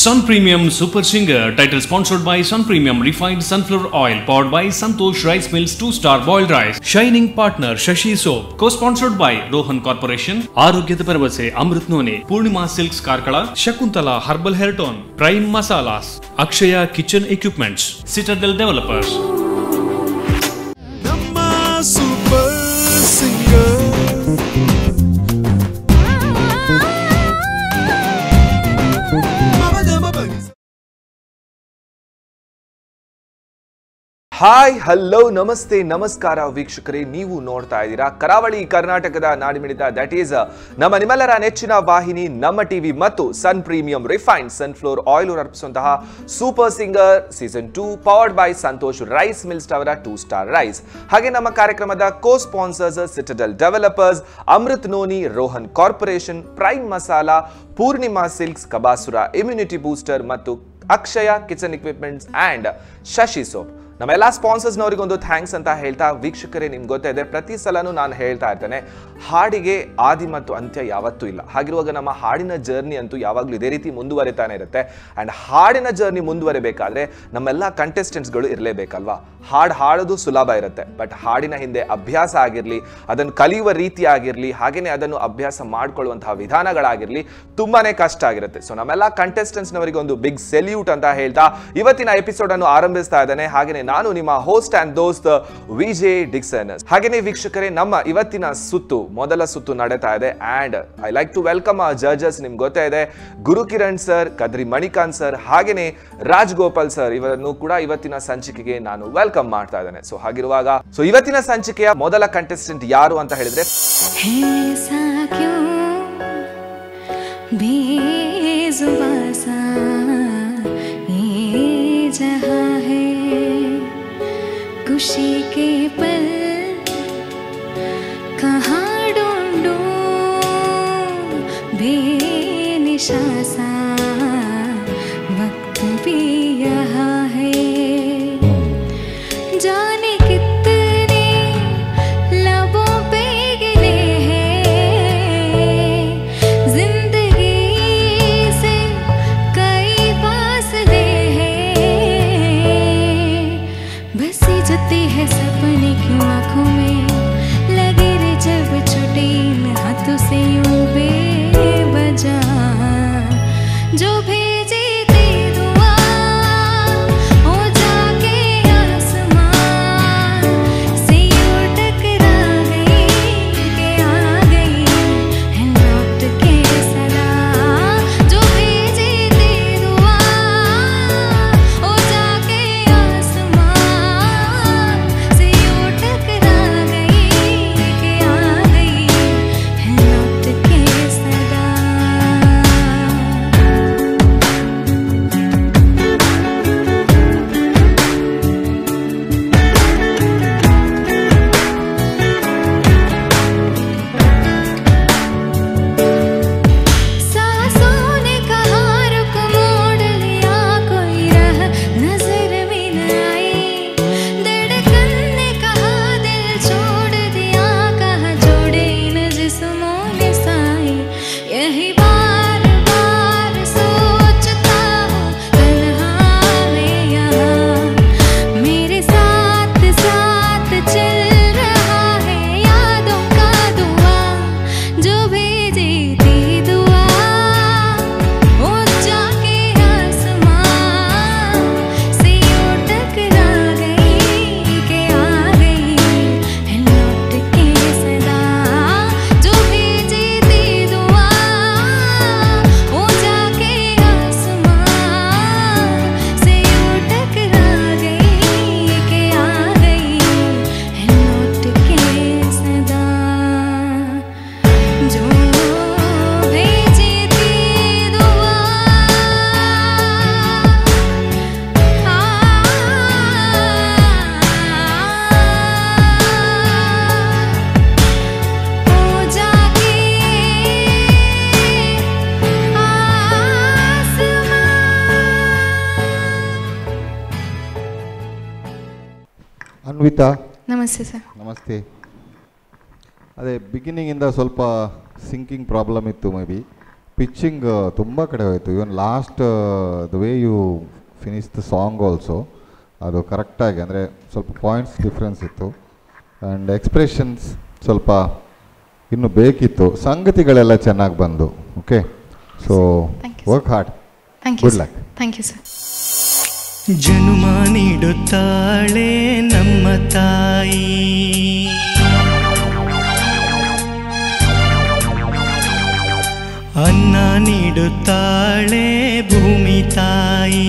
Sun Premium Super Singer, title sponsored by Sun Premium Refined Sunflower Oil, powered by Santosh Rice Mills 2-star boiled rice. Shining partner Shashi Soap, co-sponsored by Rohan Corporation. Aarogyada Paravase Amrit None, Purnima Silks Karkala, Shakuntala Herbal Hair Tone, Prime Masalas, Akshaya Kitchen Equipments, Citadel Developers. Namma Super Singer. Hi hello ನಮಸ್ತೆ ನಮಸ್ಕಾರ ವೀಕ್ಷಕರೇ, ನೀವು ನೋಡ್ತಾ ಇದ್ದೀರಾ ಕರಾವಳಿ ಕರ್ನಾಟಕದ ನಾಡಿಮಿಡಿತ. That is ನಮ್ಮ ನಿಮ್ಮೆಲ್ಲರ ನೆಚ್ಚಿನ ವಾಹಿನಿ ನಮ್ಮ ಟಿವಿ ಮತ್ತು Sun premium refined sunflower oil ಅರ್ಪಿಸುವಂತಹ super singer season 2 powered by Santosh rice mills ಅವರ 2-star ರೈಸ್. ಹಾಗೆ ನಮ್ಮ ಕಾರ್ಯಕ್ರಮದ co sponsors Citadel developers, Amrit noni, Rohan corporation, prime masala, Purnima silks, Kabasura immunity booster ಮತ್ತು Akshaya kitchen equipments and Shashi soap. ನಮ್ಮೆಲ್ಲ ಸ್ಪಾನ್ಸರ್ಸ್ನವರಿಗೊಂದು ಥ್ಯಾಂಕ್ಸ್ ಅಂತ ಹೇಳ್ತಾ, ವೀಕ್ಷಕರೇ ನಿಮ್ಗೆ ಗೊತ್ತಿದೆ, ಪ್ರತಿ ಸಲನೂ ನಾನು ಹೇಳ್ತಾ ಇರ್ತೇನೆ, ಹಾಡಿಗೆ ಆದಿ ಮತ್ತು ಅಂತ್ಯ ಯಾವತ್ತೂ ಇಲ್ಲ. ಹಾಗಿರುವಾಗ ನಮ್ಮ ಹಾಡಿನ ಜರ್ನಿ ಅಂತೂ ಯಾವಾಗಲೂ ಇದೇ ರೀತಿ ಮುಂದುವರಿತಾನೆ ಇರುತ್ತೆ. ಆ್ಯಂಡ್ ಹಾಡಿನ ಜರ್ನಿ ಮುಂದುವರಿಬೇಕಾದ್ರೆ ನಮ್ಮೆಲ್ಲ ಕಂಟೆಸ್ಟೆಂಟ್ಸ್ಗಳು ಇರಲೇಬೇಕಲ್ವಾ. ಹಾಡೋದು ಸುಲಭ ಇರುತ್ತೆ, ಬಟ್ ಹಾಡಿನ ಹಿಂದೆ ಅಭ್ಯಾಸ ಆಗಿರಲಿ, ಅದನ್ನು ಕಲಿಯುವ ರೀತಿ ಆಗಿರಲಿ, ಹಾಗೆಯೇ ಅದನ್ನು ಅಭ್ಯಾಸ ಮಾಡ್ಕೊಳ್ಳುವಂತಹ ವಿಧಾನಗಳಾಗಿರಲಿ ತುಂಬಾ ಕಷ್ಟ ಆಗಿರುತ್ತೆ. ಸೊ ನಮ್ಮೆಲ್ಲ ಕಂಟೆಸ್ಟೆಂಟ್ಸ್ನವರಿಗೆ ಒಂದು ಬಿಗ್ ಸೆಲ್ಯೂಟ್ ಅಂತ ಹೇಳ್ತಾ ಇವತ್ತಿನ ಎಪಿಸೋಡ್ ಅನ್ನು ಆರಂಭಿಸ್ತಾ ಇದ್ದೇನೆ. ಹಾಗೆಯೇ ನಾನು ನಿಮ್ಮ ಹೋಸ್ಟ್ ಅಂಡ್ ದೋಸ್ತ್ ವಿಜೆ ಡಿಕ್ಸನ್. ಹಾಗೇನೇ ವೀಕ್ಷಕರೇ, ನಮ್ಮ ಇವತ್ತಿನ ಮೊದಲ ಸುತ್ತು ನಡೀತಾ ಇದೆ. And I like to welcome ಆ ಜಡ್ಜಸ್. ನಿಮ್ಗೆ ಗೊತ್ತೇ ಇದೆ, ಗುರುಕಿರಣ್ ಸರ್, ಕದ್ರಿ ಮಣಿಕಾಂತ್ ಸರ್, ಹಾಗೇನೆ ರಾಜಗೋಪಾಲ್ ಸರ್, ಇವರನ್ನು ಕೂಡ ಇವತ್ತಿನ ಸಂಚಿಕೆಗೆ ನಾನು ವೆಲ್ಕಮ್ ಮಾಡ್ತಾ ಇದ್ದೇನೆ. ಸೊ ಹಾಗಿರುವಾಗ ಇವತ್ತಿನ ಸಂಚಿಕೆಯ ಮೊದಲ ಕಂಟೆಸ್ಟೆಂಟ್ ಯಾರು ಅಂತ ಹೇಳಿದ್ರೆ, खुशी के पल कहाँ ढूंढूं, बेनिशा सा वक्त भी यहाँ है, जाने कितने लबों पे गिले हैं, जिंदगी से कई फासले हैं, बस जती है सपने क्यों आँखों में लगे रे, जब छुटे इन हाथों से यूं बेवजह, जो भेजी थी दुआ हो जाके आसमान से यूं टकरा गई के आ गई है लौट के सदा, जो भेजी थी दुआ हो जाके आसमान से यूं टकरा गई के आ गई है लौट के सदा. सांसों ने कहा रुक, मोड़ लिया कोई राह नजर में न आई, धड़कन ने कहा दिल छोड़ दिया, कहा जोड़े इन जिस्मों ने साई, यही बार बार सोचता हूँ तन्हा मैं यहाँ, मेरे साथ साथ चल रहा है यादों का दुआ, जो भेजी थी दुआ हो जाके आसमान से यूं टकरा गई के आ गई है लौट के सदा, जो भेजी थी दुआ हो जाके आसमान से यूं टकरा गई के आ गई है लौट के सदा, जो भेजी थी दुआ हो जाके आसमान. ಅನ್ವಿತಾ, ನಮಸ್ತೆ ಸರ್. ನಮಸ್ತೆ. ಅದೇ ಬಿಗಿನಿಂಗಿಂದ ಸ್ವಲ್ಪ ಸಿಂಕಿಂಗ್ ಪ್ರಾಬ್ಲಮ್ ಇತ್ತು ಮೇ ಬಿ. ಪಿಚ್ಚಿಂಗ್ ತುಂಬ ಕಡೆ ಹೋಯಿತು. Even last the way you finish the song also ಅದು ಕರೆಕ್ಟಾಗಿ, ಅಂದರೆ ಸ್ವಲ್ಪ ಪಾಯಿಂಟ್ಸ್ ಡಿಫ್ರೆನ್ಸ್ ಇತ್ತು. ಆ್ಯಂಡ್ ಎಕ್ಸ್ಪ್ರೆಷನ್ಸ್ ಸ್ವಲ್ಪ ಇನ್ನೂ ಬೇಕಿತ್ತು. ಸಂಗತಿಗಳೆಲ್ಲ ಚೆನ್ನಾಗಿ ಬಂದು. Okay, so work hard. Good luck. Thank you sir. ಜನುಮ ನೀಡುತ್ತಾಳೆ ನಮ್ಮ ತಾಯಿ, ಅನ್ನ ನೀಡುತ್ತಾಳೆ ಭೂಮಿ ತಾಯಿ,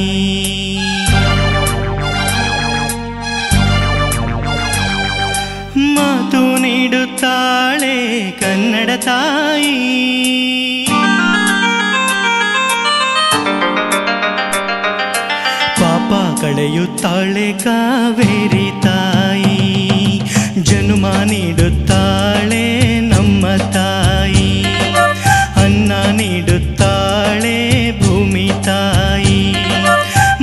ಮಾತು ನೀಡುತ್ತಾಳೆ ಕನ್ನಡ ತಾಯಿ, ಪಾಪ ಕಳೆಯುತ್ತಾಳೆ ಕಾವೇರಿ ತಾಯಿ, ಜನುಮ ನೀಡುತ್ತಾಳೆ ನಮ್ಮ ತಾಯಿ, ಅನ್ನ ನೀಡುತ್ತಾಳೆ ಭೂಮಿ ತಾಯಿ,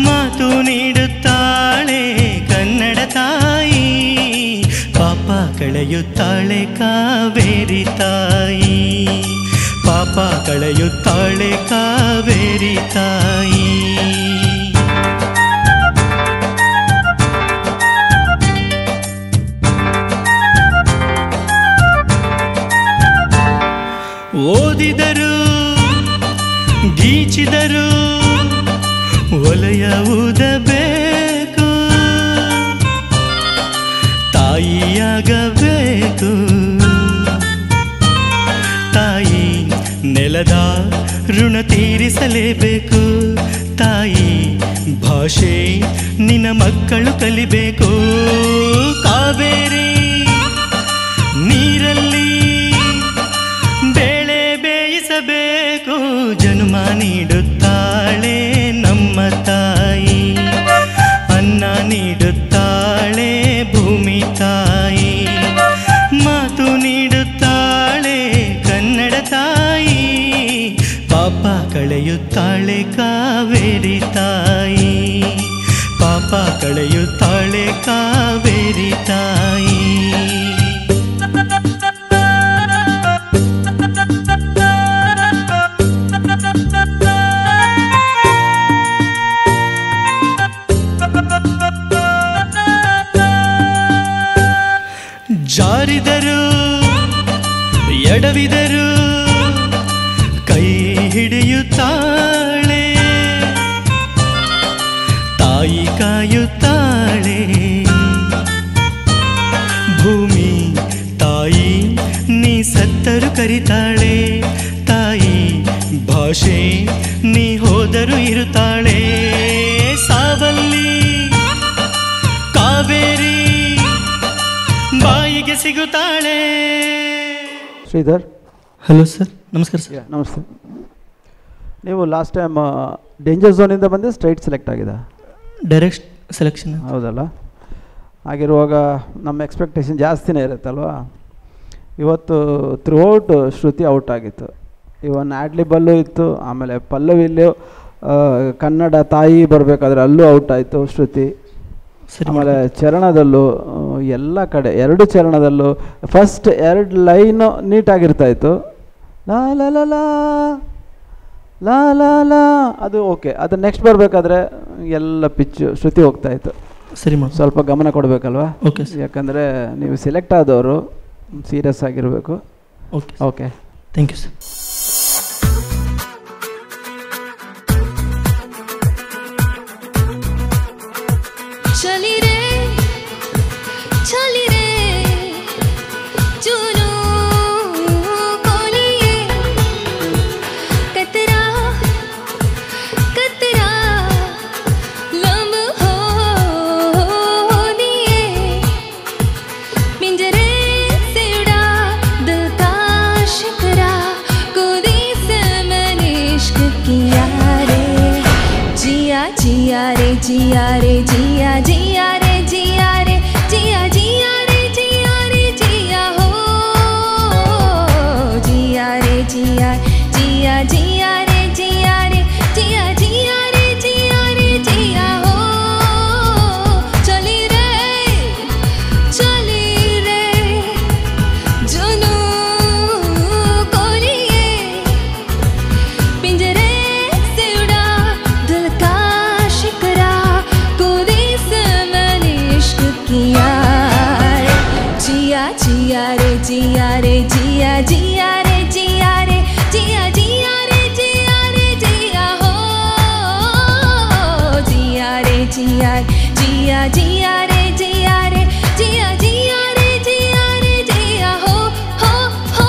ಮಾತು ನೀಡುತ್ತಾಳೆ ಕನ್ನಡ ತಾಯಿ, ಪಾಪ ಕಳೆಯುತ್ತಾಳೆ ಕಾವೇರಿ ತಾಯಿ, ಪಾಪ ಕಳೆಯುತ್ತಾಳೆ ಕಾವೇರಿ ತಾಯಿ. ಓದಿದರು ಗೀಚಿದರು ಒಲೆಯ ಊದಬೇಕು, ತಾಯಿಯಾಗಬೇಕು, ತಾಯಿ ನೆಲದ ಋಣ ತೀರಿಸಲೇಬೇಕು, ತಾಯಿ ಭಾಷೆ ನಿನ್ನ ಮಕ್ಕಳು ಕಲಿಬೇಕು, ಕಾವೇರಿ ನೀರಲ್ಲಿ ಬೇಳೆ ಬೇಯಿಸಬೇಕು, ಜನ್ಮ ನೀಡುತ್ತಾಳೆ ನಮ್ಮ ತಾಯಿ, ಅನ್ನ ನೀಡುತ್ತಾಳೆ ಭೂಮಿ ತಾಯಿ, ಮಾತು ನೀಡುತ್ತಾಳೆ ಕನ್ನಡ ತಾಯಿ, ಪಾಪ ಕಳೆಯುತ್ತಾಳೆ ಕಾವೇರಿ ತಾಯಿ, ಪಾಪ ಕಳೆಯುತ್ತಾಳೆ ಕಾವೇರಿ ತಾಯಿ. ಜಾರಿದರು ಎಡವಿದರು ಕೈ ಹಿಡಿಯುತ್ತಾಳೆ, ತಾಯಿ ಕಾಯುತ್ತಾಳೆ, ಭೂಮಿ ತಾಯಿ ನೀ ಸತ್ತರು ಕರಿತಾಳೆ, ತಾಯಿ ಭಾಷೆ ನೀ ಹೋದರು ಇರುತ್ತಾಳೆ, ಸಾವಲ್ಲಿ ಕಾವೇರಿ ಬಾಯಿಗೆ ಸಿಗುತ್ತಾಳೆ. Sridhar, hello sir. ನಮಸ್ಕಾರ ಸರ್. ನಮಸ್ತೆ. ನೀವು ಲಾಸ್ಟ್ ಟೈಮ್ ಡೇಂಜರ್ ಝೋನಿಂದ ಬಂದು ಸ್ಟ್ರೈಟ್ ಸೆಲೆಕ್ಟ್ ಆಗಿದೆ, ಡೈರೆಕ್ಟ್ ಸೆಲೆಕ್ಷನ್ ಹೌದಲ್ಲ? ಹಾಗಿರುವಾಗ ನಮ್ಮ ಎಕ್ಸ್ಪೆಕ್ಟೇಷನ್ ಜಾಸ್ತಿನೇ ಇರುತ್ತಲ್ವ. ಇವತ್ತು ಥ್ರೂಔಟ್ ಶ್ರುತಿ ಔಟ್ ಆಗಿತ್ತು, ಇವನ್ ಆಡ್ಲಿಬಲ್ಲೂ ಇತ್ತು, ಆಮೇಲೆ ಪಲ್ಲವಿಲ್ಲೂ ಕನ್ನಡ ತಾಯಿ ಬರಬೇಕಾದ್ರೆ ಅಲ್ಲೂ ಔಟ್ ಆಯಿತು ಶ್ರುತಿ, ಆಮೇಲೆ ಚರಣದಲ್ಲೂ ಎಲ್ಲ ಕಡೆ 2 ಚರಣದಲ್ಲೂ ಫಸ್ಟ್ 2 ಲೈನು ನೀಟಾಗಿರ್ತಾಯಿತ್ತು, ಲಾ ಲಾ ಲಾ ಲಾ ಲಾ ಲಾ ಲಾ ಅದು ಓಕೆ, ಅದು ನೆಕ್ಸ್ಟ್ ಬರಬೇಕಾದ್ರೆ ಎಲ್ಲ ಪಿಚ್ಚು ಶ್ರುತಿ ಹೋಗ್ತಾಯಿತ್ತು. ಸರಿ, ಸ್ವಲ್ಪ ಗಮನ ಕೊಡಬೇಕಲ್ವಾ? ಓಕೆ, ಯಾಕಂದರೆ ನೀವು ಸೆಲೆಕ್ಟ್ ಆದವರು ಸೀರಿಯಸ್ ಆಗಿರಬೇಕು. Okay okay, thank you sir. चली रे चली रे जुनू को लिए कतरा कतरा लम्हों दिए पिंजरे से उड़ा दिल का शिकरा कूदी से मैंने इश्क किया रे, जिया जिया रे जिया रे जिया जिया रे जिया रे जिया जिया रे जिया रे जिया हो, जिया रे जिया जिया जिया रे जिया रे जिया जिया रे जिया रे जिया हो, चली रे जुनू को लिए जिया जिया जिया रे जिया रे जिया जिया रे जिया हो हो हो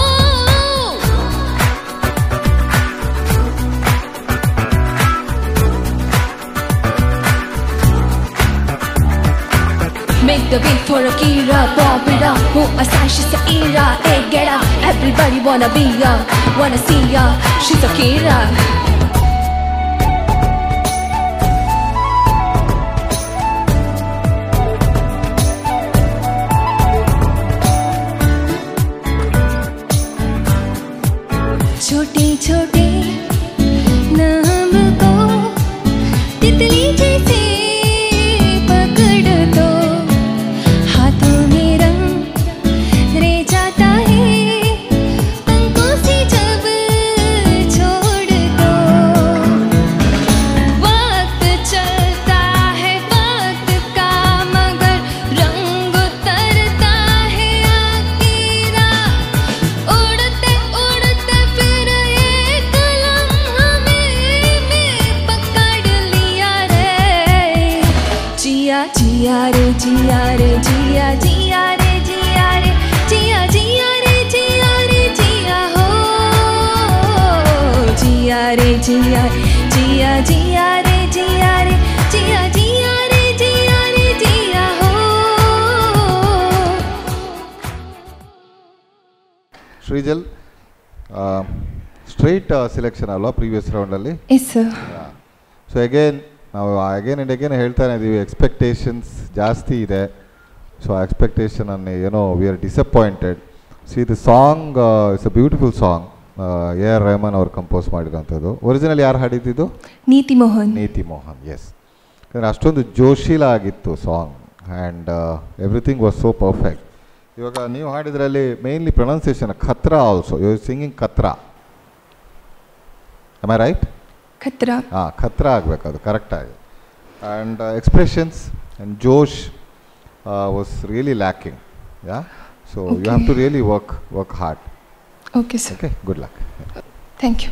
Make the beat for Akira, pop it up, move aside, she's a era, hey get up, everybody wanna be ya, wanna see ya, she's Akira. छोटे छोटे नाम को तितली जैसे पकड़ दो हाथों में रंग रह जाता है पंखों से जब छोड़ दो वक्त चलता है वक्त का मगर रंग उतरता है आखिरा उड़ते उड़ते फिर एक लम्हा में पकड़ लिया रे जिया जिया रे जिया रे जिया जिया रे जिया रे जिया जिया रे जिया रे जिया हो जिया रे जिया जिया जिया रे जिया रे जिया जिया रे जिया रे जिया हो ಶ್ರೀಜಲ್ ಸ್ಟ್ರೈಟ್ ಸೆಲೆಕ್ಷನ್ ಅಲ್ವಾ ಪ್ರೀವಿಯಸ್ ರೌಂಡಲ್ಲಿ? Yes sir. ಸೊ ಅಗೇನ್ ನಾವು ಅಗೇನ್ ಆ್ಯಂಡ್ ಅಗೇನ್ ಹೇಳ್ತಾನೆ ಇದ್ದೀವಿ, ಎಕ್ಸ್ಪೆಕ್ಟೇಷನ್ಸ್ ಜಾಸ್ತಿ ಇದೆ. ಸೊ ಆ ಎಕ್ಸ್ಪೆಕ್ಟೇಷನನ್ನು ಏನೋ we are disappointed. See the song it's a beautiful song. A R Rahman ಅವರು ಕಂಪೋಸ್ ಮಾಡಿರೋಂಥದ್ದು. ಒರಿಜಿನಲ್ ಯಾರು ಹಾಡಿದ್ದು? ನೀತಿ ಮೋಹನ್. ನೀತಿ ಮೋಹನ್, ಎಸ್. ಯಾಕಂದರೆ ಅಷ್ಟೊಂದು ಜೋಶೀಲ ಆಗಿತ್ತು song and everything was so perfect. ಇವಾಗ ನೀವು ಹಾಡಿದ್ರಲ್ಲಿ ಮೇನ್ಲಿ ಪ್ರೊನೌನ್ಸಿಯೇಷನ್ ಖತ್ರಾ ಆಲ್ಸೋ, ಯು ಆರ್ ಸಿಂಗಿಂಗ್ ಖತ್ರಾ. Am I right? ಖತ್ರಾ. ಹಾಂ, ಖತ್ರಾ ಆಗಬೇಕು, ಅದು ಕರೆಕ್ಟಾಗಿ. ಆ್ಯಂಡ್ ಎಕ್ಸ್ಪ್ರೆಷನ್ಸ್ ಆ್ಯಂಡ್ ಜೋಶ್ was really lacking. Yeah, so you have to really work hard. Okay sir. Okay, good luck. Thank you.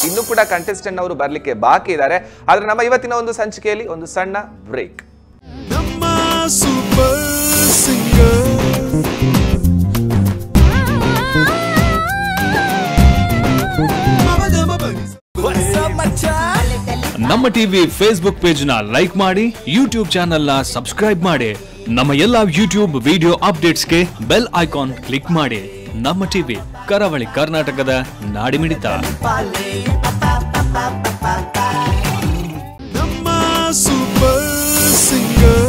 ಇನ್ನು ಕೂಡ ಕಂಟೆಸ್ಟೆಂಟ್ ಅವರು ಬರಲಿಕ್ಕೆ ಬಾಕಿ ಇದ್ದಾರೆ. ಆದರೆ ನಮ್ಮ ಇವತ್ತಿನ ಒಂದು ಸಂಚಿಕೆಯಲ್ಲಿ ಒಂದು ಸಣ್ಣ ಬ್ರೇಕ್. ನಮ್ಮ ಸೂಪರ್ ಸಿಂಗರ್ ನಮ್ಮ ಟಿವಿ ಫೇಸ್ಬುಕ್ ಪೇಜ್ ನ ಲೈಕ್ ಮಾಡಿ, ಯೂಟ್ಯೂಬ್ ಚಾನೆಲ್ ನ ಸಬ್ಸ್ಕ್ರೈಬ್ ಮಾಡಿ, ನಮ್ಮ ಎಲ್ಲಾ ಯೂಟ್ಯೂಬ್ ವಿಡಿಯೋ ಅಪ್ಡೇಟ್ಸ್ಗೆ ಬೆಲ್ ಐಕಾನ್ ಕ್ಲಿಕ್ ಮಾಡಿ. ನಮ್ಮ ಟಿವಿ, ಕರಾವಳಿ ಕರ್ನಾಟಕದ ನಾಡಿಮಿಡಿತ. ನಮ್ಮ super singer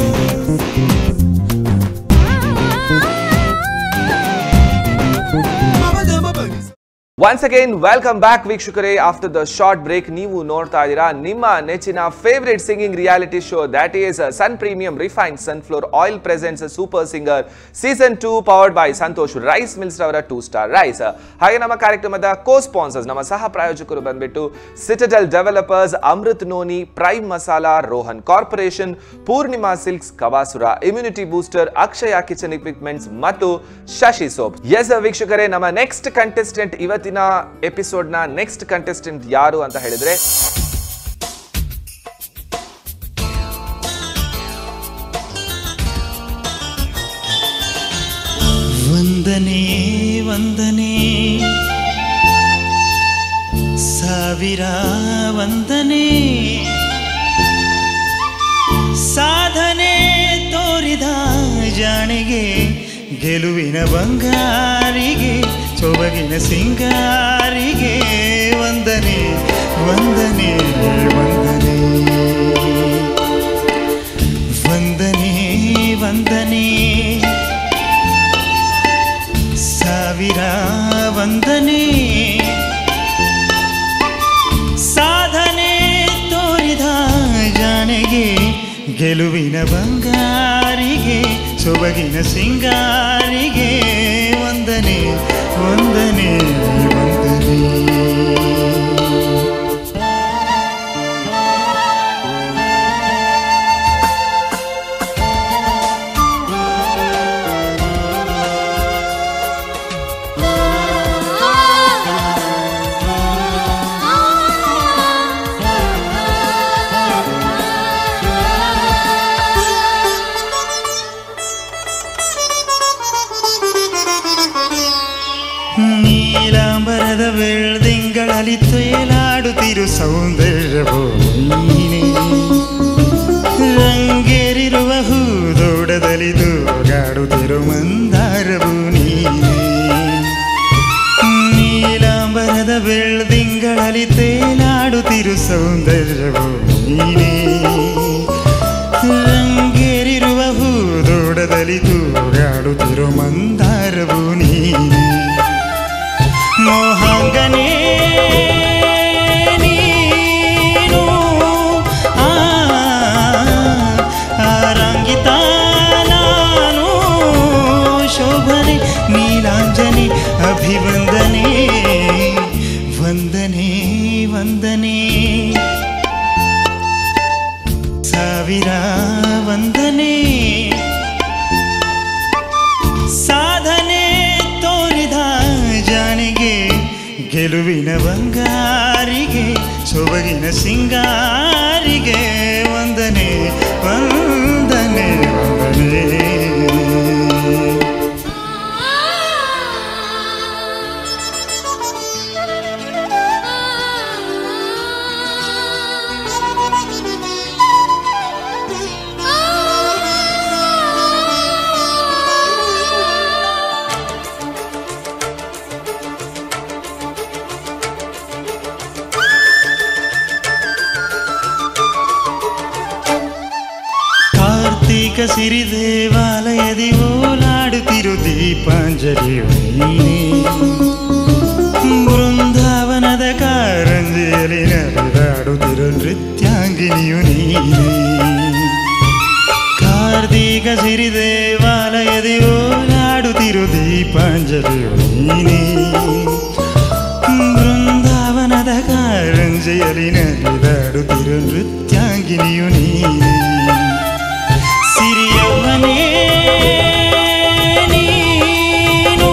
Once again, welcome back ವೀಕ್ಷಕರೇ. ಆಫ್ಟರ್ ದ ಶಾರ್ಟ್ ಬ್ರೇಕ್ ನೀವು ನೋಡ್ತಾ ಇದ್ದೀರಾ ನಿಮ್ಮ ನೆಚ್ಚಿನ favourite singing reality show, that is sun premium refined sunflower oil presents super singer season 2 powered by Santosh rice mills ರವರ 2 ಸ್ಟಾರ್ ರೈಸ್. ಹಾಗೆ ನಮ್ಮ ಕಾರ್ಯಕ್ರಮದ ಕೋ ಸ್ಪಾನ್ಸರ್ಸ್, ನಮ್ಮ ಸಹ ಪ್ರಾಯೋಜಕರು ಬಂದ್ಬಿಟ್ಟು citadel developers, Amrit noni, prime masala, Rohan corporation, Purnima silks, Kabasura immunity booster, Akshaya kitchen equipments ಮತ್ತು Shashi soap. Yes ವೀಕ್ಷಕರೇ, ನಮ್ಮ ನೆಕ್ಸ್ಟ್ ಕಂಟೆಸ್ಟೆಂಟ್, ಇವತ್ತಿನ ಎಪಿಸೋಡ್ ನ ನೆಕ್ಸ್ಟ್ ಕಂಟೆಸ್ಟೆಂಟ್ ಯಾರು ಅಂತ ಹೇಳಿದ್ರೆ ವಂದನೆ ವಂದನೆ ಸಾವಿರ ವಂದನೆ, ಸಾಧನೆ ತೋರಿದ ಜಾಣಿಗೆ, ಗೆಲುವಿನ ಬಂಗಾರಿಗೆ, ಸೊಬಗಿನ ಸಿಂಗಾರಿಗೆ ವಂದನೆ ವಂದನೆ ವಂದನೆ ವಂದನೆ ವಂದನೆ, ಸಾವಿರ ವಂದನೆ, ಸಾಧನೆ ತೋರಿದ ಜಾಣೆಗೆ, ಗೆಲುವಿನ ಬಂಗಾರಿಗೆ, ಸೊಬಗಿನ ಸಿಂಗಾರಿಗೆ ವಂದನೆ ವಂದನೆ ವಂದನೆ. ನೀನೇ ರಂಗೇರಿರುವ ಹೂದೋಡದಲ್ಲಿ ತೂಗಾಡುತ್ತಿರೋ ಮಂದಾರವು ನೀನೇ ಮೋಹಾಂಗನೇ ನೀನು ಆರಂಗಿತ ನಾನು ಶೋಭನೆ ನೀಲಾಂಜನೆ ಅಭಿವಂದನೆ ವಂದನೆ ವಂದನೆ ಸಾವಿರ ವಂದನೆ ಸಾಧನೆ ತೋರಿದ ಜಾಣಿಗೆ ಗೆಲುವಿನ ಬಂಗಾರಿಗೆ ಸೊಬಗಿನ ಸಿಂಗಾರಿಗೆ ವಂದನೆ ವಂದನೆ ವಂದನೆ ಸಿರಿ ದೇವಾಲಯದಿ ಓಲಾಡುತ್ತಿರು ದೀಪಾಂಜಲಿಯು ನೀನೇ ಬೃಂದಾವನದ ಕಾರಂಜಿಯಲ್ಲಿ ನಡೆದಾಡುತ್ತಿರು ನೃತ್ಯಾಂಗಿನಿಯು ನೀನೇ ಕಾರ್ತಿಕ ಸಿರಿ ದೇವಾಲಯದಿ ಓಲಾಡುತ್ತಿರು ದೀಪಾಂಜಲಿಯು ನೀನೇ ಬೃಂದಾವನದ ಕಾರಂಜಿಯಲ್ಲಿ ನಡೆದಾಡುತ್ತಿರು ನೃತ್ಯಾಂಗಿನಿಯು ನೀನೇ ಸಿರಿಯವನೇ ನೀನು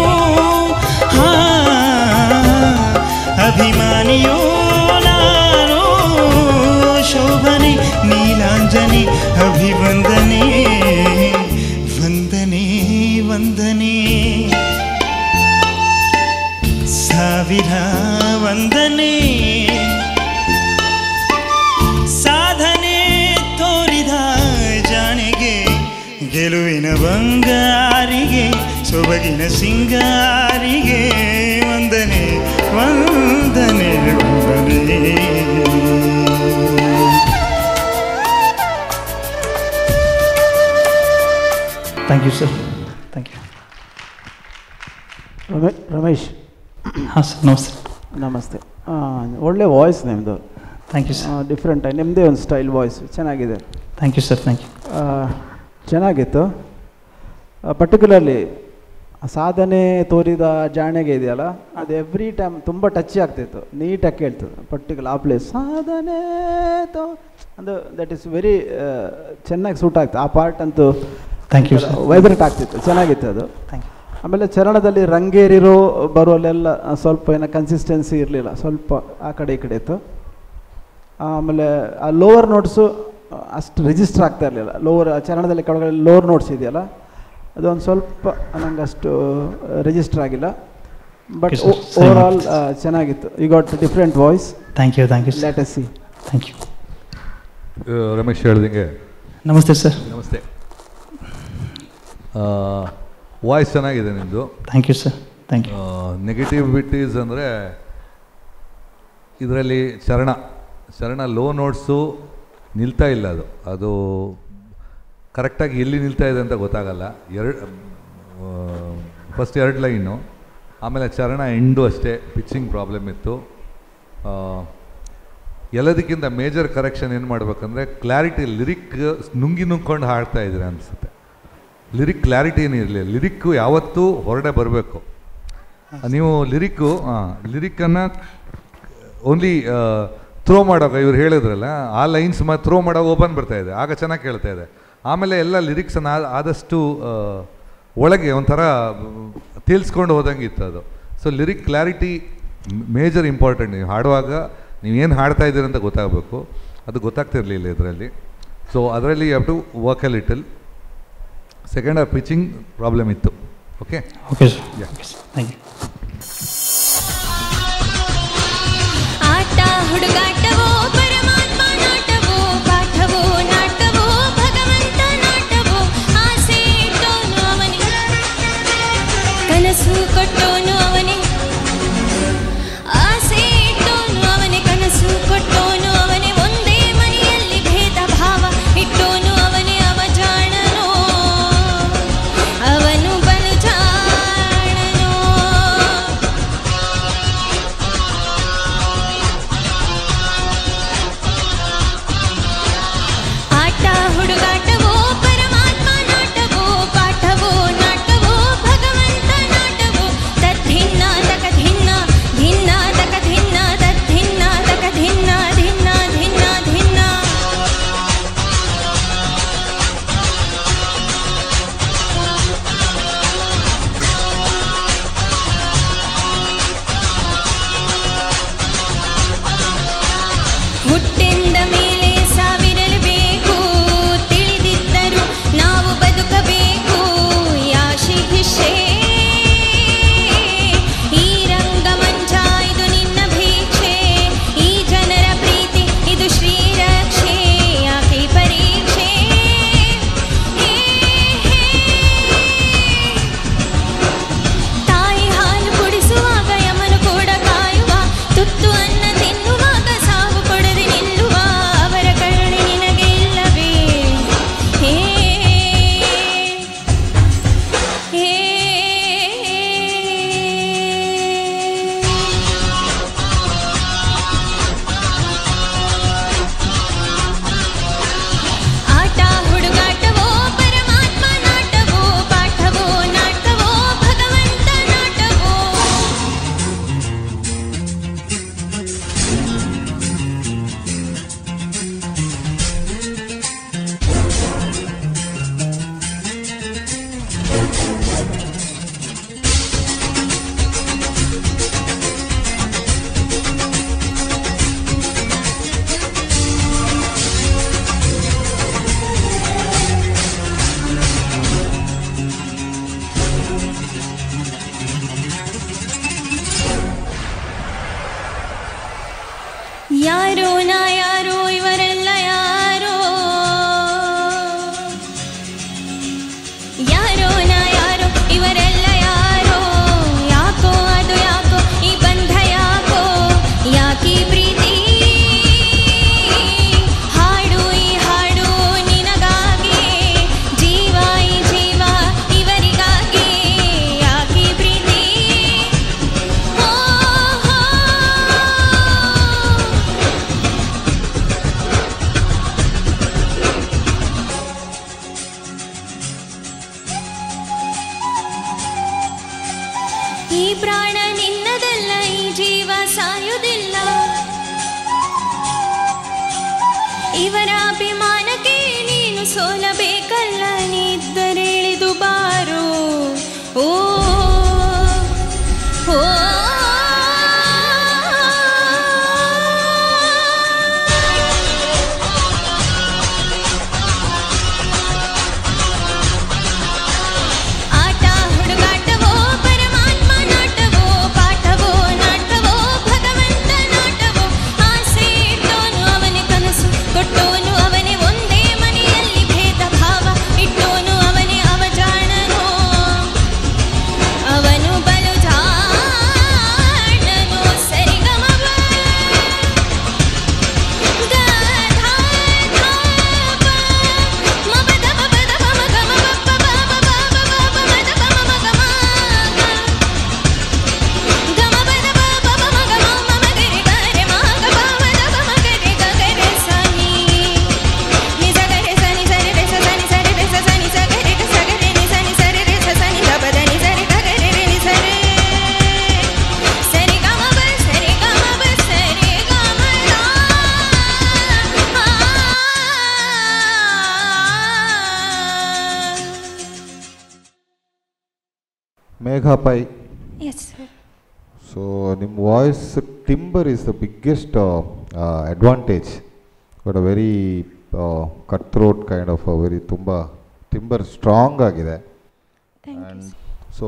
ಅಭಿಮಾನಿಯೋ ನಾನು ಶೋಭನೆ ನೀಲಾಂಜನೆ ಅಭಿವಂದನೆ ವಂದನೆ ವಂದನೆ ಸಾವಿರ ವಂದನೆ ಸಾಧನೆ ತೋರಿದ ಜಾಣಿಗೆ ಗೆಲುವಿನ ಬಂಗಾರಿಗೆ ಸೊಬಗಿನ ಸಿಂಗಾರಿಗೆ ವಂದನೆ ವಂದನೆ ವಂದನೆ thank you sir thank you Ramesh ಹಾಂ ಸರ್ ನಮಸ್ತೆ ನಮಸ್ತೆ ಒಳ್ಳೆ ವಾಯ್ಸ್ ನಿಮ್ಮದು ಥ್ಯಾಂಕ್ ಯು ಸರ್ ಡಿಫ್ರೆಂಟ್ ಆಗಿ ನಿಮ್ಮದೇ ಒಂದು ಸ್ಟೈಲ್ ವಾಯ್ಸ್ ಚೆನ್ನಾಗಿದೆ thank you sir thank you ಚೆನ್ನಾಗಿತ್ತು ಪರ್ಟಿಕ್ಯುಲರ್ಲಿ ಸಾಧನೆ ತೋರಿದ ಜಾಣೆಗೆ ಇದೆಯಲ್ಲ ಅದು ಎವ್ರಿ ಟೈಮ್ ತುಂಬ ಟಚ್ ಆಗ್ತಿತ್ತು ನೀಟಾಗಿ ಕೇಳ್ತದೆ ಪರ್ಟಿಕ್ಯುಲರ್ ಆ ಪ್ಲೇಸ್ ಸಾಧನೆ ಅದು ದಟ್ ಈಸ್ ವೆರಿ ಚೆನ್ನಾಗಿ ಸೂಟ್ ಆಗ್ತದೆ ಆ ಪಾರ್ಟ್ ಅಂತೂ ಥ್ಯಾಂಕ್ ಯು ಸರ್ ವೈಬ್ರೇಟ್ ಆಗ್ತಿತ್ತು ಚೆನ್ನಾಗಿತ್ತು ಅದು ಥ್ಯಾಂಕ್ ಯು ಆಮೇಲೆ ಚರಣದಲ್ಲಿ ರಂಗೇರಿರೋ ಬರುವಲ್ಲೆಲ್ಲ ಸ್ವಲ್ಪ ಏನೋ ಕನ್ಸಿಸ್ಟೆನ್ಸಿ ಇರಲಿಲ್ಲ ಸ್ವಲ್ಪ ಆ ಕಡೆ ಈ ಕಡೆ ಇತ್ತು ಆಮೇಲೆ ಆ ಲೋವರ್ ನೋಟ್ಸು ಅಷ್ಟು ರಿಜಿಸ್ಟರ್ ಆಗ್ತಾ ಇರಲಿಲ್ಲ ಲೋವರ್ ಚರಣದಲ್ಲಿ ಕೆಳಗಡೆ ಲೋವರ್ ನೋಟ್ಸ್ ಇದೆಯಲ್ಲ ಅದೊಂದು ಸ್ವಲ್ಪ ನಂಗೆ ಅಷ್ಟು ರಿಜಿಸ್ಟರ್ ಆಗಿಲ್ಲ ಬಟ್ ಓವರ್ ಆಲ್ ಚೆನ್ನಾಗಿತ್ತು you got different voice thank you let us see thank you Ramesh ಹೇಳ್ದಂಗೆ ನಮಸ್ತೆ ಸರ್ ನಮಸ್ತೆ ವಾಯ್ಸ್ ಚೆನ್ನಾಗಿದೆ ನಿಮ್ಮದು thank you sir thank you negativities ಅಂದರೆ ಇದರಲ್ಲಿ ಚರಣ ಲೋ ನೋಟ್ಸು ನಿಲ್ತಾ ಇಲ್ಲ ಅದು ಕರೆಕ್ಟಾಗಿ ಎಲ್ಲಿ ನಿಲ್ತಾ ಇದೆ ಅಂತ ಗೊತ್ತಾಗಲ್ಲ ಫಸ್ಟ್ 2 ಲೈನು ಆಮೇಲೆ ಚರಣ ಎಂಡು ಅಷ್ಟೇ ಪಿಚ್ಚಿಂಗ್ ಪ್ರಾಬ್ಲಮ್ ಇತ್ತು ಎಲ್ಲದಕ್ಕಿಂತ ಮೇಜರ್ ಕರೆಕ್ಷನ್ ಏನು ಮಾಡಬೇಕಂದ್ರೆ ಕ್ಲಾರಿಟಿ ಲಿರಿಕ್ ನುಂಗ್ಕೊಂಡು ಹಾಡ್ತಾ ಇದ್ದೀರ ಅನಿಸುತ್ತೆ ಲಿರಿಕ್ ಕ್ಲಾರಿಟಿ ಏನಿರಲಿಲ್ಲ ಲಿರಿಕ್ಕು ಯಾವತ್ತೂ ಹೊರಡೆ ಬರಬೇಕು ನೀವು ಲಿರಿಕ್ಕನ್ನು ಓನ್ಲಿ ಥ್ರೋ ಮಾಡೋಕೆ ಇವ್ರು ಹೇಳಿದ್ರಲ್ಲ ಆ ಲೈನ್ಸ್ ಥ್ರೋ ಮಾಡೋಕೆ ಓಪನ್ ಬರ್ತಾಯಿದೆ ಆಗ ಚೆನ್ನಾಗಿ ಕೇಳ್ತಾ ಇದೆ ಆಮೇಲೆ ಎಲ್ಲ ಲಿರಿಕ್ಸನ್ನು ಆದಷ್ಟು ಒಳಗೆ ಒಂಥರ ತೇಲ್ಸ್ಕೊಂಡು ಹೋದಂಗೆ ಇತ್ತು ಅದು so lyric clarity major important ನೀವು ಹಾಡುವಾಗ ನೀವೇನು ಹಾಡ್ತಾ ಇದ್ದೀರಿ ಅಂತ ಗೊತ್ತಾಗಬೇಕು ಅದು ಗೊತ್ತಾಗ್ತಿರಲಿಲ್ಲ ಇದರಲ್ಲಿ ಸೊ ಅದರಲ್ಲಿ you have to work a little second pitching problem ಇತ್ತು okay okay sir thank you ಆಟ ಹುಡುಗಾಟವೋ ಪರಮಾತ್ಮ ನಾಟವೋ ಪಾಠವೋ ನಾಟವೋ ಭಗವಂತ ನಾಟವೋ ಆಸೆ ಇಟ್ಟೋನು ಅವನೇ ಕನಸು ಕೊಟ್ಟೋನು ಅವನೇ ಆಸೆ ಇಟ್ಟೋನು ಅವನೇ ಕನಸು ಕೊಟ್ಟೋನು ಅವನೇ ಒಂದೇ ಮನೆಯಲ್ಲಿ ಸೋಲಬೇಕಲ್ಲ ನಿದ್ದರೆಳಿದು ಬಾರೋ ಓ ಓ Megha Pai. Yes, sir. So, ನಿಮ್ಮ voice timbre is the biggest advantage. But a very cut throat kind of very ತುಂಬ ಟಿಂಬರ್ ಸ್ಟ್ರಾಂಗ್ ಆಗಿದೆ. ಆ್ಯಂಡ್ ಸೊ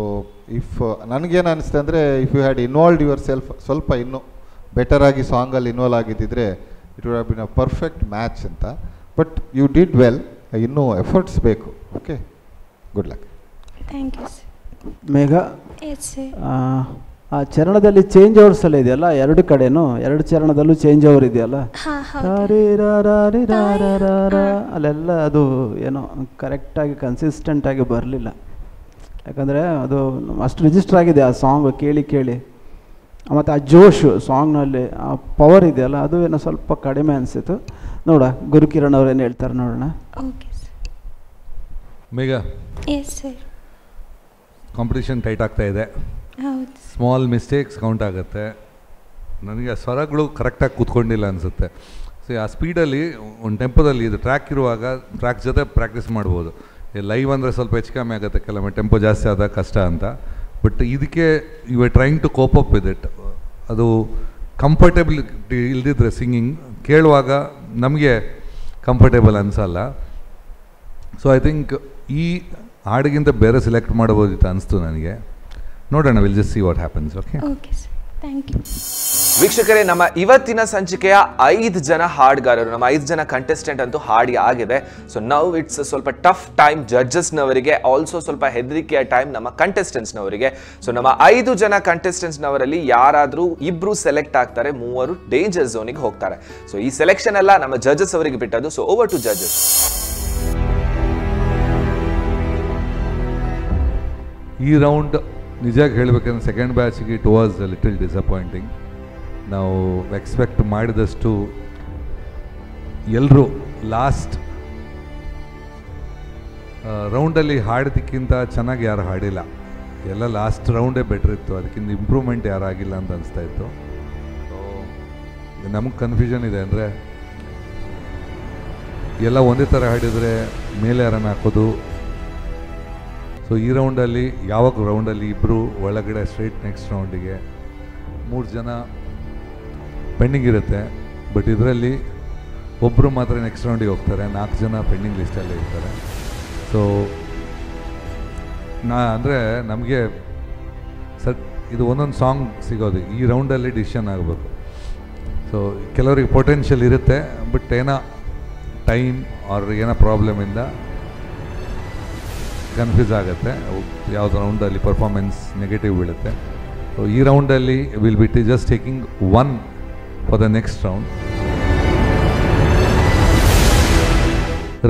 ಇಫ್ ನನಗೇನು ಅನಿಸುತ್ತೆ ಅಂದರೆ if you had involved yourself ಸ್ವಲ್ಪ ಇನ್ನೂ ಬೆಟರ್ ಆಗಿ ಸಾಂಗಲ್ಲಿ ಇನ್ವಾಲ್ವ್ ಆಗಿದ್ದಿದ್ರೆ it would have been a perfect match ಅಂತ. ಬಟ್ ಯು ಡಿಡ್ ವೆಲ್, ಇನ್ನೂ ಎಫರ್ಟ್ಸ್ ಬೇಕು. Okay, good luck. Thank you sir. Megha, yes sir. ಆ ಚರಣದಲ್ಲಿ ಚೇಂಜ್ ಓವರ್ಸ್ ಎಲ್ಲ ಇದೆಯಲ್ಲ, ಎರಡು ಕಡೆನೂ ಎರಡು ಚರಣದಲ್ಲೂ ಚೇಂಜ್ ಓವರ್ ಇದೆಯಲ್ಲ, ಅಲ್ಲೆಲ್ಲ ಅದು ಏನೋ ಕರೆಕ್ಟಾಗಿ ಕನ್ಸಿಸ್ಟೆಂಟಾಗಿ ಬರಲಿಲ್ಲ. ಯಾಕಂದರೆ ಅದು ಅಷ್ಟು ರಿಜಿಸ್ಟರ್ ಆಗಿದೆ ಆ ಸಾಂಗ್ ಕೇಳಿ ಕೇಳಿ. ಮತ್ತು ಆ ಜೋಶು ಸಾಂಗ್ನಲ್ಲಿ ಆ ಪವರ್ ಇದೆಯಲ್ಲ, ಅದು ಏನೋ ಸ್ವಲ್ಪ ಕಡಿಮೆ ಅನಿಸಿತು. ನೋಡ ಗುರುಕಿರಣ್ ಅವ್ರು ಏನು ಹೇಳ್ತಾರೆ ನೋಡೋಣ. Okay sir. Megha, yes sir. Competition tight ಆಗ್ತಾ ಇದೆ. ಹೌದು. ಸ್ಮಾಲ್ ಮಿಸ್ಟೇಕ್ಸ್ ಕೌಂಟ್ ಆಗುತ್ತೆ. ನನಗೆ ಸ್ವರಗಳು ಕರೆಕ್ಟಾಗಿ ಕೂತ್ಕೊಂಡಿಲ್ಲ ಅನಿಸುತ್ತೆ. ಸೊ ಆ ಸ್ಪೀಡಲ್ಲಿ ಒಂದು ಟೆಂಪೋದಲ್ಲಿ ಇದು ಟ್ರ್ಯಾಕ್ ಇರುವಾಗ ಟ್ರ್ಯಾಕ್ ಜೊತೆ ಪ್ರಾಕ್ಟೀಸ್ ಮಾಡ್ಬೋದು. ಲೈವ್ ಅಂದರೆ ಸ್ವಲ್ಪ ಹೆಚ್ಚು ಕಮ್ಮಿ ಆಗುತ್ತೆ, ಕೆಲವೊಮ್ಮೆ ಟೆಂಪೋ ಜಾಸ್ತಿ ಆದಾಗ ಕಷ್ಟ ಅಂತ. ಬಟ್ ಇದಕ್ಕೆ you are trying to cope up with it. ಅದು ಕಂಫರ್ಟೇಬಿಲಿಟಿ ಇಲ್ದಿದ್ರೆ ಸಿಂಗಿಂಗ್ ಕೇಳುವಾಗ ನಮಗೆ ಕಂಫರ್ಟೇಬಲ್ ಅನಿಸಲ್ಲ. ಸೊ ಐ ಥಿಂಕ್ ಈ ಹಾಡಿಗಿಂತ ಬೇರೆ ಸೆಲೆಕ್ಟ್ ಮಾಡಬಹುದಿತ್ತು ಅನಿಸ್ತು ನನಗೆ. ನೋಡೋಣ, will just see what happens. Okay, okay sir, thank you. ವೀಕ್ಷಕರೇ, ನಮ್ಮ ಇವತ್ತಿನ ಸಂಚಿಕೆಯ 5 ಜನ ಹಾಡುಗಾರರು, ನಮ್ಮ 5 ಜನ ಕಂಟೆಸ್ಟೆಂಟ್ ಅಂತೂ ಹಾಡಿ ಆಗಿದೆ. ಸೊ ನೌ ಇಟ್ಸ್ ಸ್ವಲ್ಪ ಟಫ್ ಟೈಮ್ ಜಡ್ಜಸ್ನವರಿಗೆ, ಆಲ್ಸೋ ಸ್ವಲ್ಪ ಹೆದರಿಕೆಯ ಟೈಮ್ ನಮ್ಮ ಕಂಟೆಸ್ಟೆಂಟ್ಸ್ನವರಿಗೆ. ಸೊ ನಮ್ಮ 5 ಜನ ಕಂಟೆಸ್ಟೆಂಟ್ಸ್ನವರಲ್ಲಿ ಯಾರಾದರೂ ಇಬ್ರು ಸೆಲೆಕ್ಟ್ ಆಗ್ತಾರೆ, 3 ಡೇಂಜರ್ ಝೋನಿಗೆ ಹೋಗ್ತಾರೆ. ಸೊ ಈ ಸೆಲೆಕ್ಷನ್ ಎಲ್ಲ ನಮ್ಮ ಜಡ್ಜಸ್ ಅವರಿಗೆ ಬಿಟ್ಟದ್ದು. So over to judges. ಈ ರೌಂಡ್ ನಿಜಾಗಿ ಹೇಳಬೇಕಂದ್ರೆ ಸೆಕೆಂಡ್ ಬ್ಯಾಚಿಗೆ it was a little disappointing. ನಾವು ಎಕ್ಸ್ಪೆಕ್ಟ್ ಮಾಡಿದಷ್ಟು ಎಲ್ಲರೂ ಲಾಸ್ಟ್ ರೌಂಡಲ್ಲಿ ಹಾಡಿದ್ದಕ್ಕಿಂತ ಚೆನ್ನಾಗಿ ಯಾರು ಹಾಡಿಲ್ಲ. ಎಲ್ಲ ಲಾಸ್ಟ್ ರೌಂಡೇ ಬೆಟ್ರ್ ಇತ್ತು, ಅದಕ್ಕಿಂತ ಇಂಪ್ರೂವ್ಮೆಂಟ್ ಯಾರು ಆಗಿಲ್ಲ ಅಂತ ಅನಿಸ್ತಾ ಇತ್ತು. ಸೊ ನಮಗೆ ಕನ್ಫ್ಯೂಷನ್ ಇದೆ ಅಂದರೆ ಎಲ್ಲ ಒಂದೇ ಥರ ಹಾಡಿದರೆ ಮೇಲೆ ಯಾರನ್ನು ಹಾಕೋದು. ಸೊ ಈ ರೌಂಡಲ್ಲಿ ಯಾವಾಗ ರೌಂಡಲ್ಲಿ ಇಬ್ಬರು ಒಳಗಡೆ ಸ್ಟ್ರೈಟ್ ನೆಕ್ಸ್ಟ್ ರೌಂಡಿಗೆ 3 ಜನ ಪೆಂಡಿಂಗ್ ಇರುತ್ತೆ. ಬಟ್ ಇದರಲ್ಲಿ ಒಬ್ಬರು ಮಾತ್ರ ನೆಕ್ಸ್ಟ್ ರೌಂಡಿಗೆ ಹೋಗ್ತಾರೆ, 4 ಜನ ಪೆಂಡಿಂಗ್ ಲಿಸ್ಟಲ್ಲೇ ಇರ್ತಾರೆ. ಸೊ ಅಂದರೆ ನಮಗೆ ಇದು ಒಂದೊಂದು ಸಾಂಗ್ ಸಿಗೋದು ಈ ರೌಂಡಲ್ಲಿ ಡಿಸಿಷನ್ ಆಗಬೇಕು. ಸೊ ಕೆಲವರಿಗೆ ಪೊಟೆನ್ಷಿಯಲ್ ಇರುತ್ತೆ, ಬಟ್ ಏನೋ ಟೈಮ್ ಆರ್ ಏನೋ ಪ್ರಾಬ್ಲಮಿಂದ ಕನ್ಫ್ಯೂಸ್ ಆಗುತ್ತೆ. ಯಾವುದು ರೌಂಡಲ್ಲಿ ಪರ್ಫಾರ್ಮೆನ್ಸ್ ನೆಗೆಟಿವ್ ಬೀಳುತ್ತೆ. ಸೊ ಈ ರೌಂಡಲ್ಲಿ will be just taking 1 for the next round.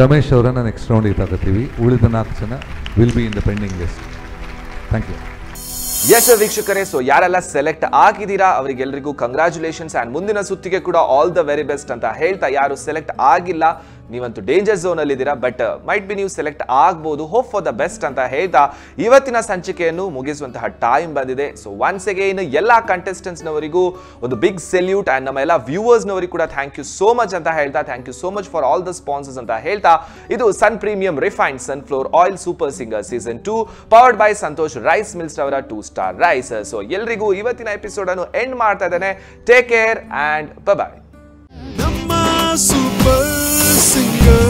Ramesh ಅವರನ್ನು ನೆಕ್ಸ್ಟ್ ರೌಂಡಿಗೆ ತಗೋತೀವಿ. ಉಳಿದ 4 ಜನ will be in the pending list. Thank you. Yes ವೀಕ್ಷಕರೇ, ಸೊ ಯಾರೆಲ್ಲ ಸೆಲೆಕ್ಟ್ ಆಗಿದ್ದೀರಾ ಅವರಿಗೆಲ್ಲರಿಗೂ ಕಂಗ್ರ್ಯಾಚುಲೇಷನ್ಸ್. ಆ್ಯಂಡ್ ಮುಂದಿನ ಸುತ್ತಿಗೆ ಕೂಡ ಆಲ್ ದ ವೆರಿ ಬೆಸ್ಟ್ ಅಂತ ಹೇಳ್ತಾ, ಯಾರು ಸೆಲೆಕ್ಟ್ ಆಗಿಲ್ಲ ನೀವಂತೂ ಡೇಂಜರ್ ಝೋನ್ ಅಲ್ಲಿ ಇದ್ದೀರಾ, ಬಟ್ ಮೈಟ್ ಬಿ ನೀವು ಸೆಲೆಕ್ಟ್ ಆಗ್ಬೋದು. ಹೋಪ್ ಫಾರ್ ದ ಬೆಸ್ಟ್ ಅಂತ ಹೇಳ್ತಾ ಇವತ್ತಿನ ಸಂಚಿಕೆಯನ್ನು ಮುಗಿಸುವಂತಹ ಟೈಮ್ ಬಂದಿದೆ. ಸೊ ಒನ್ಸ್ ಅಗೇನ್ ಎಲ್ಲ ಕಂಟೆಸ್ಟೆಂಟ್ಸ್ ನವರಿಗೂ ಒಂದು ಬಿಗ್ ಸೆಲ್ಯೂಟ್ ಅಂಡ್ ನಮ್ಮ ಎಲ್ಲ ವ್ಯೂವರ್ಸ್ ನವರಿಗೂ ಕೂಡ ಥ್ಯಾಂಕ್ ಯು ಸೋ ಮಚ್ ಅಂತ ಹೇಳ್ತಾ, thank you so much for all the sponsors ಅಂತ ಹೇಳ್ತಾ, ಇದು sun premium refined sunflower oil super singer season 2 powered by Santosh rice mills ಅವರ 2 ಸ್ಟಾರ್ ರೈಸ್. ಸೊ ಎಲ್ರಿಗೂ ಇವತ್ತಿನ ಎಪಿಸೋಡ್ ಅನ್ನು ಎಂಡ್ ಮಾಡ್ತಾ ಇದ್ದೇನೆ. ಟೇಕ್ ಕೇರ್ ಅಂಡ್ ಬಾಯ್. ನಮ್ಮ super singer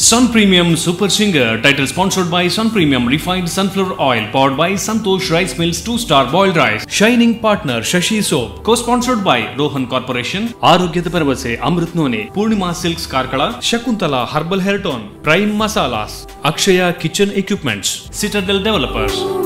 Sun Premium Super Singer, title sponsored by Sun Premium Refined Sunflower Oil, powered by Santosh Rice Mills 2-star boiled rice. Shining partner Shashi Soap, co-sponsored by Rohan Corporation, Arogyada Parvase Amrit None, Purnima Silks Karkala, Shakuntala Herbal Hair Tone, Prime Masalas, Akshaya Kitchen Equipments, Citadel Developers.